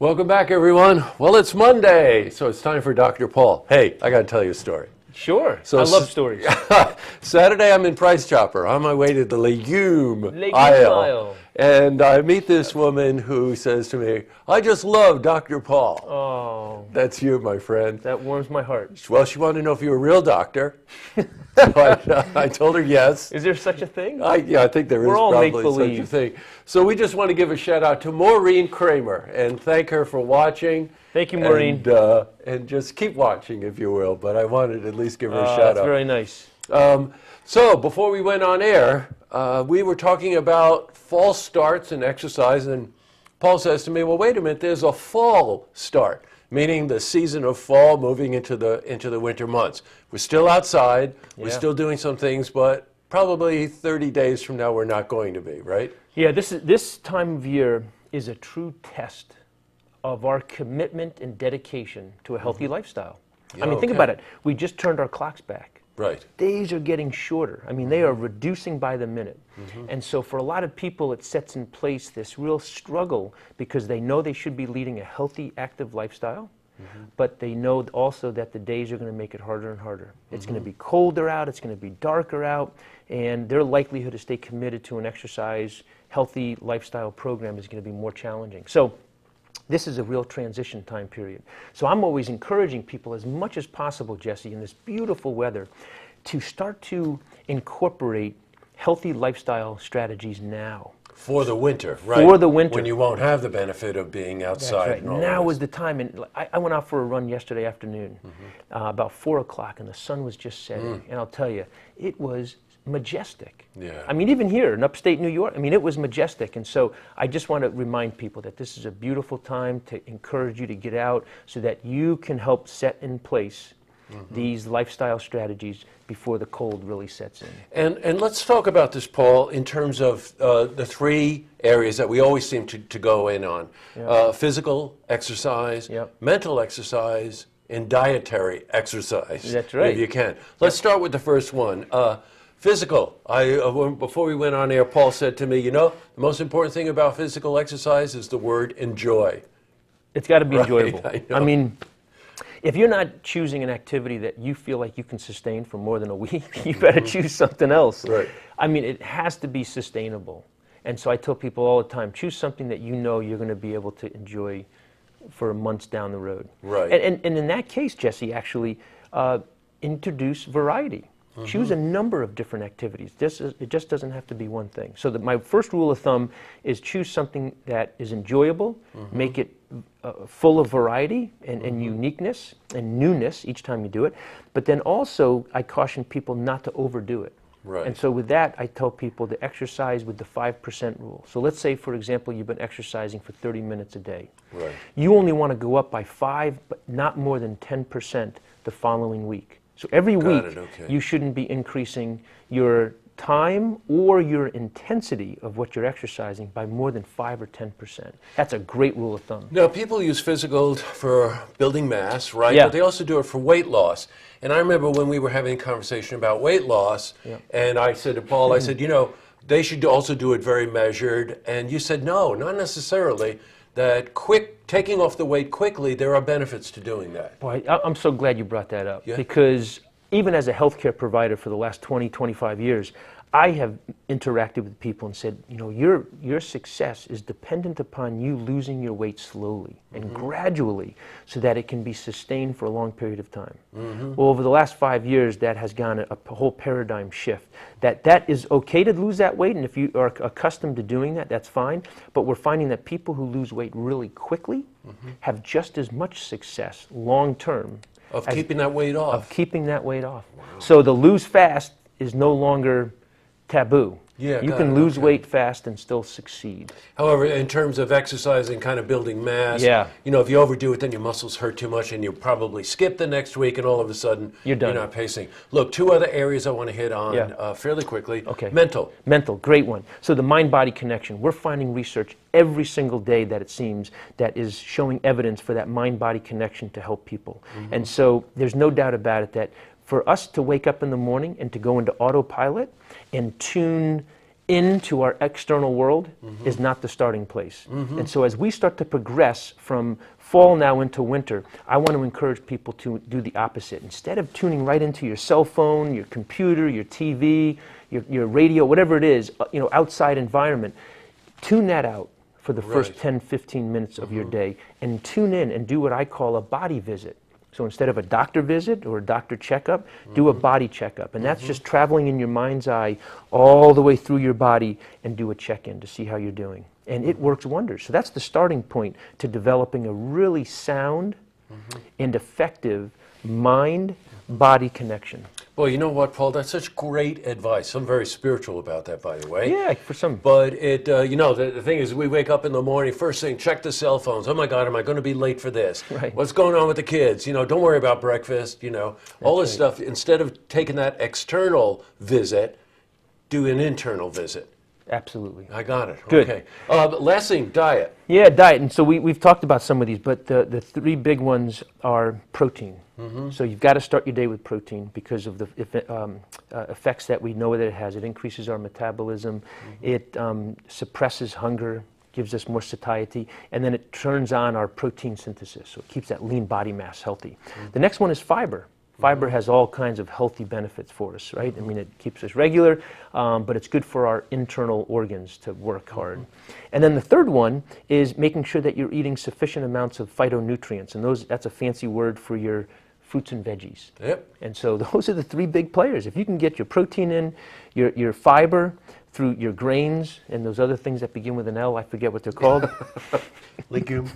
Welcome back, everyone. Well, it's Monday, so it's time for Dr. Paul. Hey, I got to tell you a story. Sure. So I love stories. Saturday, I'm in Price Chopper on my way to the legume aisle. And I meet this woman who says to me, I just love Dr. Paul. Oh. That's you, my friend. That warms my heart. Well, she wanted to know if you're a real doctor. So I told her yes. Is there such a thing? Yeah, I think there is probably such a thing. So we just want to give a shout out to Maureen Kramer and thank her for watching. Thank you, Maureen. And just keep watching, if you will. But I wanted to at least give her a shout That's out. very nice. So before we went on air, we were talking about false starts in exercise, and Paul says to me, well, wait a minute, there's a fall start, meaning the season of fall moving into the winter months. We're still outside, we're still doing some things, but probably 30 days from now we're not going to be, right? Yeah, this time of year is a true test of our commitment and dedication to a healthy lifestyle. Yeah, I mean, think about it. We just turned our clocks back. Right. Days are getting shorter. I mean, they are reducing by the minute. And so for a lot of people, it sets in place this real struggle because they know they should be leading a healthy, active lifestyle, but they know also that the days are going to make it harder and harder. It's going to be colder out, it's going to be darker out, and their likelihood to stay committed to an exercise, healthy lifestyle program is going to be more challenging. So this is a real transition time period. So I'm always encouraging people as much as possible, Jesse, in this beautiful weather, to start to incorporate healthy lifestyle strategies now. For the winter, right? For the winter. When you won't have the benefit of being outside. That's right. Now is the time. And I went out for a run yesterday afternoon, about 4 o'clock, and the sun was just setting. And I'll tell you, it was majestic. Yeah. I mean, even here in upstate New York, I mean, it was majestic. And so I just want to remind people that this is a beautiful time to encourage you to get out so that you can help set in place these lifestyle strategies before the cold really sets in. And let's talk about this, Paul, in terms of the three areas that we always seem to go in on. Physical exercise, mental exercise, and dietary exercise. That's right. If you can. Let's start with the first one. Physical. Before we went on air, Paul said to me, you know, the most important thing about physical exercise is the word enjoy. It's got to be enjoyable. I mean, if you're not choosing an activity that you feel like you can sustain for more than a week, you better choose something else. Right. I mean, it has to be sustainable. And so I tell people all the time, choose something that you know you're going to be able to enjoy for months down the road. Right. And in that case, Jesse, actually, introduce variety. Choose a number of different activities. It just doesn't have to be one thing. So my first rule of thumb is choose something that is enjoyable, make it full of variety and uniqueness and newness each time you do it. But then also, I caution people not to overdo it. Right. And so with that, I tell people to exercise with the 5% rule. So let's say, for example, you've been exercising for 30 minutes a day. Right. You only want to go up by 5, but not more than 10% the following week. So every week, you shouldn't be increasing your time or your intensity of what you're exercising by more than 5 or 10%. That's a great rule of thumb. Now, people use physical for building mass, right? Yeah. But they also do it for weight loss. And I remember when we were having a conversation about weight loss, and I said to Paul, I said, you know, they should also do it very measured. And you said, no, not necessarily. That taking off the weight quickly, there are benefits to doing that. Boy, I'm so glad you brought that up, because even as a healthcare provider for the last 20, 25 years, I have interacted with people and said, you know, your success is dependent upon you losing your weight slowly and gradually so that it can be sustained for a long period of time. Well, over the last 5 years, that has gone a whole paradigm shift. That is okay to lose that weight, and if you are accustomed to doing that, that's fine. But we're finding that people who lose weight really quickly have just as much success long term Of keeping that weight off. Of keeping that weight off. Wow. So the lose fast is no longer taboo. Yeah, you can lose weight fast and still succeed. However, in terms of exercising, kind of building mass, you know, if you overdo it, then your muscles hurt too much and you probably skip the next week and all of a sudden you're done. You're not pacing. Look, 2 other areas I want to hit on fairly quickly. Okay. Mental. Mental, great one. So the mind-body connection. We're finding research every single day that it seems that is showing evidence for that mind-body connection to help people. And so there's no doubt about it that for us to wake up in the morning and to go into autopilot and tune into our external world is not the starting place. And so as we start to progress from fall now into winter, I want to encourage people to do the opposite. Instead of tuning right into your cell phone, your computer, your TV, your radio, whatever it is, outside environment, tune that out for the first 10, 15 minutes of your day, and tune in and do what I call a body visit. So instead of a doctor visit or a doctor checkup, do a body checkup. And that's just traveling in your mind's eye all the way through your body and do a check-in to see how you're doing. And it works wonders. So that's the starting point to developing a really sound and effective mind-body connection. Well, you know what, Paul? That's such great advice. I'm very spiritual about that, by the way. Yeah, for some. But it, the thing is, we wake up in the morning, first thing, check the cell phones. Oh my God, am I going to be late for this? Right. What's going on with the kids? Don't worry about breakfast. All this stuff. Instead of taking that external visit, do an internal visit. Absolutely. I got it. Good. Okay. Last thing, diet. Yeah, diet. And so we've talked about some of these, but the three big ones are protein. So you've got to start your day with protein because of the effects that we know that it has. It increases our metabolism. It suppresses hunger, gives us more satiety, and then it turns on our protein synthesis. So it keeps that lean body mass healthy. The next one is fiber. Fiber has all kinds of healthy benefits for us, right? I mean, it keeps us regular, but it's good for our internal organs to work hard. And then the third one is making sure that you're eating sufficient amounts of phytonutrients, and that's a fancy word for your fruits and veggies. Yep. And so those are the three big players. If you can get your protein in, your fiber through your grains, and those other things that begin with an L, I forget what they're called. Legume.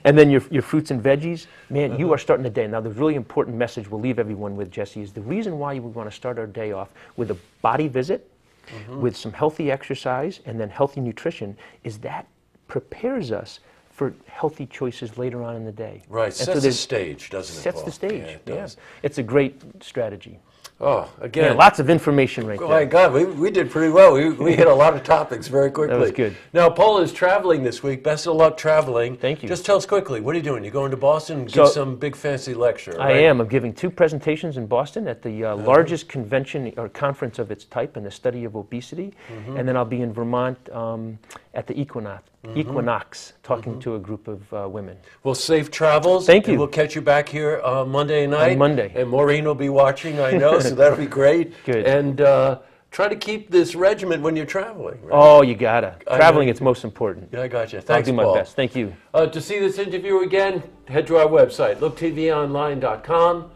And then your fruits and veggies, man, you are starting the day. Now, the really important message we'll leave everyone with, Jesse, is the reason why we want to start our day off with a body visit, with some healthy exercise, and then healthy nutrition, is that prepares us for healthy choices later on in the day. Right, sets the stage, doesn't it, Sets Paul? the stage, Yeah, it does. It's a great strategy. Oh, Yeah, again. lots of information right Oh my there. God, we did pretty well. We hit a lot of topics very quickly. That was good. Now, Paul is traveling this week. Best of luck traveling. Thank you. Just tell us quickly, what are you doing? You going to Boston and So- give some big fancy lecture, I right? am. I'm giving 2 presentations in Boston at the largest convention or conference of its type in the study of obesity. And then I'll be in Vermont at the Equinox talking to a group of women. Well, safe travels. Thank And you. we'll catch you back here Monday night. On Monday. And Maureen will be watching, I know, so that'll be great. Good. And try to keep this regiment when you're traveling. Right? Oh, you gotta. I Traveling, know. it's most important. Yeah, I got you. I'll Thanks, do my Paul. best. Thank you. To see this interview again, head to our website, looktvonline.com.